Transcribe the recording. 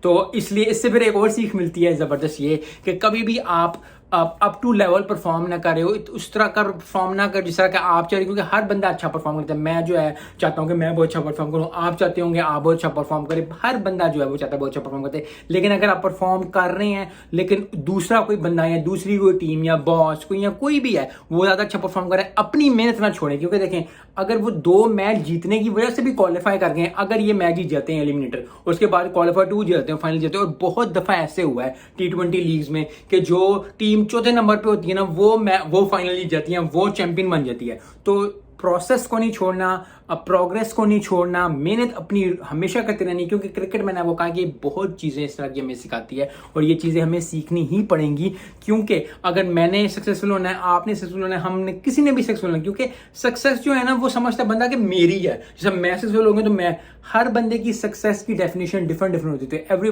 तो इसलिए इससे फिर एक और सीख मिलती है ज़बरदस्त ये कि कभी भी आप अप टू लेवल परफॉर्म ना कर रहे हो, उस तरह का परफॉर्म ना कर जिस तरह का आप चाह रहे हो, क्योंकि हर बंदा अच्छा परफॉर्म करता है। मैं जो है चाहता हूँ कि मैं बहुत अच्छा परफॉर्म करूँ, आप चाहते होंगे आप बहुत अच्छा परफॉर्म करें, हर बंदा जो है वो चाहता है बहुत अच्छा परफॉर्म करते हैं। लेकिन अगर आप परफॉर्म कर रहे हैं लेकिन दूसरा कोई बंदा या दूसरी कोई टीम या बॉस कोई या कोई भी है वो ज़्यादा अच्छा परफॉर्म कर रहा है, अपनी मेहनत ना छोड़ें। क्योंकि देखें, अगर वो 2 मैच जीतने की वजह से भी क्वालिफाई कर गए हैं, अगर ये मैच जीत जाते हैं एलिमिनेटर, उसके बाद क्वालिफाई 2 जीतते हैं, फाइनल जीतते हैं। और बहुत दफा ऐसे हुआ है T20 लीग्स में कि जो टीम चौथे नंबर पे होती है ना, वो फाइनल जीत जाती है, वो चैंपियन बन जाती है। तो प्रोसेस को नहीं छोड़ना, प्रोग्रेस को नहीं छोड़ना, मेहनत अपनी हमेशा करते रहनी। क्योंकि क्रिकेट मैंने वो कहा कि बहुत चीज़ें इस तरह की हमें सिखाती है और ये चीज़ें हमें सीखनी ही पड़ेंगी। क्योंकि अगर मैंने सक्सेसफुल होना है, आपने सक्सेसफुल होना है, हमने किसी ने भी सक्सेसफुल होना है, क्योंकि सक्सेस जो है ना वो समझता है बंदा कि मेरी है। जैसे मैं सक्सेसफुल होंगे तो मैं, हर बंदे की सक्सेस की डेफिनेशन डिफरेंट होती है। एवरीबडी